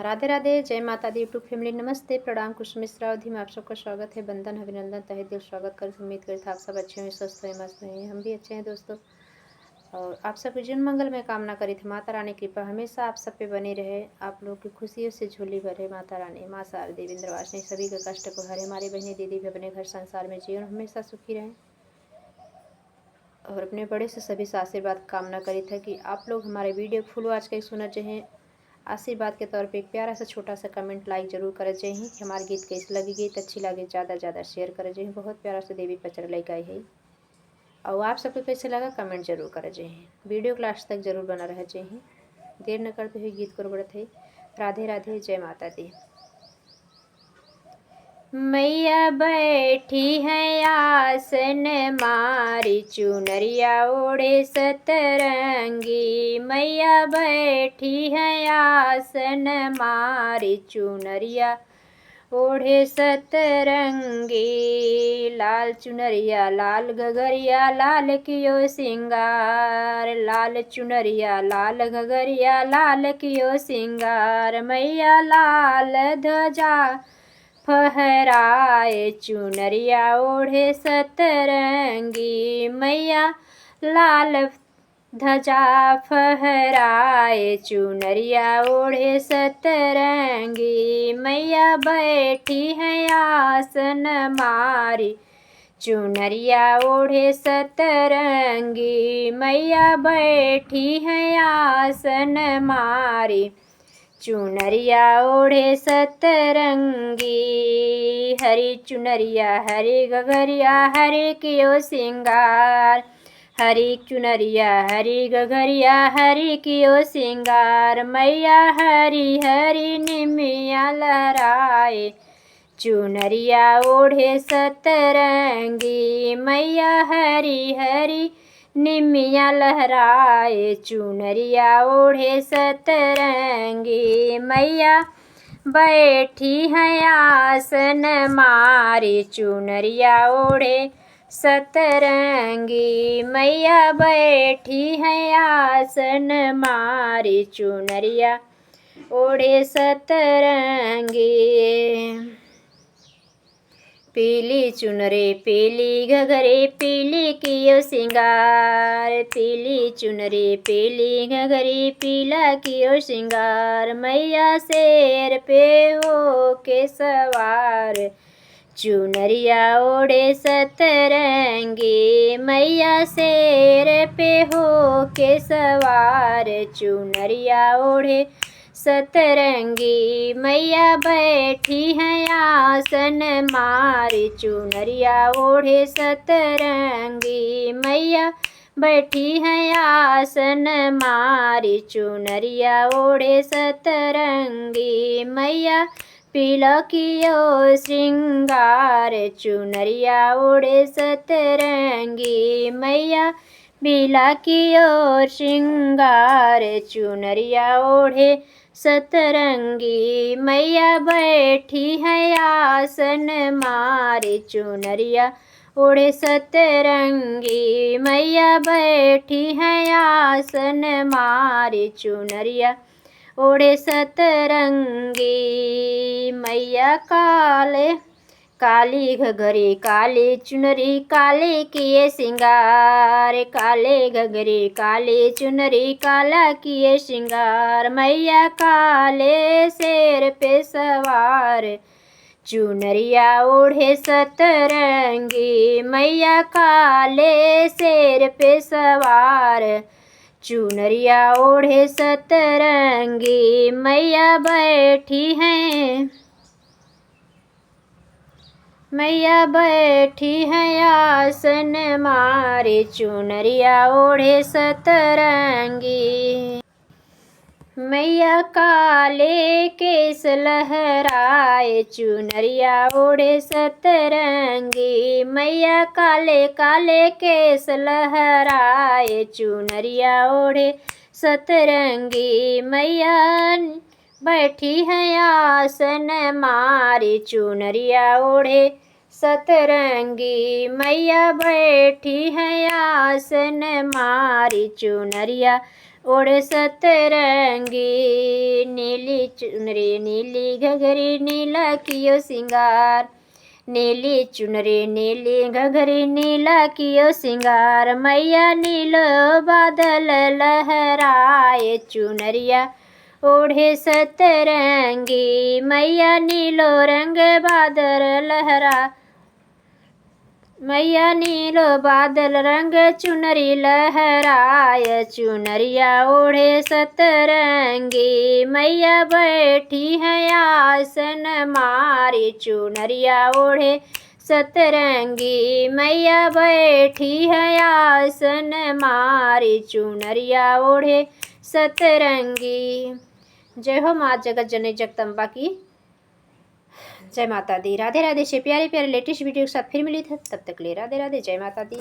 राधे राधे, जय माता दी YouTube family. नमस्ते, प्रणाम, कुछ मिश्रा अवधि में आप सबका स्वागत है। बंधन अभिनंदन तहे दिल स्वागत कर उम्मीद करते आप सब अच्छे हैं, स्वस्थ हैं, मस्त हैं। हम भी अच्छे हैं दोस्तों। और आप सबके जीवन मंगल में कामना करी थी। माता रानी कृपा हमेशा आप सब पे बनी रहे, आप लोग की खुशियों से झोली भरे। माता रानी, माँ शारदे, विंध्यवासिनी सभी के कष्ट को हरे। हमारी बहनी दीदी भी अपने घर संसार में जीवन हमेशा सुखी रहें। और अपने बड़े से सभी से आशीर्वाद कामना करी था कि आप लोग हमारे वीडियो फुल वॉच के सुनना चाहें। आशीर्वाद के तौर पे एक प्यारा सा छोटा सा कमेंट लाइक जरूर कर चाहिए कि हमारे गीत कैसे लगी, गीत अच्छी लगे ज़्यादा ज़्यादा शेयर कर चाहिए। बहुत प्यारा सा देवी पचर लेकर आई है। और आप सबको कैसे लगा कमेंट जरूर कर चाहिए। वीडियो को लास्ट तक जरूर बना रह चाहिए। देर न करते हुए गीत को बढ़ते है। राधे राधे, जय माता दी। मैया बैठी है आसन मारी, चुनरिया ओढ़े सतरंगी। मैया बैठी है आसन मारी, चुनरिया ओढ़े सतरंगी। लाल चुनरिया लाल गगरिया लाल कियो सिंगार, लाल चुनरिया लाल गगरिया लाल कियो सिंगार। मैया लाल ध्वजा फहराए, चुनरिया ओढ़े सतरंगी। मैया लाल ध्वजा फहराए, चुनरिया ओढ़े सतरंगी। मैया बैठी है आसन मारी, चुनरिया ओढ़े सतरंगी। मैया बैठी है आसन मारी, चुनरिया ओढ़े सतरंगी। हरी चुनरिया हरी गगरिया हरे कियो सिंगार, हरी चुनरिया हरी गगरिया हरी कियो सिंगार। मैया हरी हरी निमिया लहराए, चुनरिया ओढ़े सतरंगी। मैया हरी हरी निमिया लहराए, चुनरिया ओढ़े सतरंगी। मैया बैठी है आसन मारी, चुनरिया ओढ़े सतरंगी। मैया बैठी है आसन मारी, चुनरिया ओढ़े सतरंगी। पीली चुनरे पीली घघरे पीली कियो सिंगार, पीली चुनरे पीली घघरी पीला कियो सिंगार। मैया शेर पे हो के सवार, चुनरिया ओढ़े सतरंगी। मैया शेर पे हो के सवार, चुनरिया ओढ़े सतरंगी। मैया बैठी है आसन मारी, चुनरिया ओढ़े सतरंगी। मैया बैठी है आसन मारी, चुनरिया ओढ़े सतरंगी। मैया पीला कियो श्रृंगार, चुनरिया ओढ़े सतरंगी। मैया पीला कियो श्रृंगार, चुनरिया ओढ़े सतरंगी। मैया बैठी है आसन मारी, चुनरिया ओढ़े सतरंगी। मैया बैठी है आसन मारी, चुनरिया ओढ़े सतरंगी। मैया काले काली घघरी काली चुनरी काले किए सिंगार, काले घघरी काली चुनरी काला किए सिंगार। मैया काले शेर पे सवार, चुनरिया ओढ़े सतरंगी। मैया काले शेर पे सवार, चुनरिया ओढ़े सतरंगी। मैया बैठी हैं मैया बैठी है आसन मारे, चुनरिया ओढ़े सतरंगी। मैया काले केस लहराए, चुनरिया ओढ़े सतरंगी। मैया काले काले केस लहराए, चुनरिया ओढ़े सतरंगी। मैया बैठी है आसन मारी, चुनरिया ओढ़े सतरंगी। मैया बैठी है आसन मारी, चुनरिया ओढ़े सतरंगी, नीली चुनरी नीली घघरी नीला कियो सिंगार, नीली चुनरी नीली घघरी नीला कियो सिंगार, मैया नीलो बादल लहराए चुनरिया ओढ़े सतरंगी, मैया नीलो रंग बादल लहरा, मैया नीलो बादल रंग चुनरी लहराय चुनरिया ओढ़े सतरंगी, मैया बैठी है आसन मारी चुनरिया ओढ़े सतरंगी, मैया बैठी है आसन मारी चुनरिया ओढ़े सतरंगी। जय हो माँ जगत जननी जगदम्बा की, जय माता दी। राधे राधे। से प्यारे प्यारे लेटेस्ट वीडियो के साथ फिर मिली था, तब तक ले राधे राधे, जय माता दी।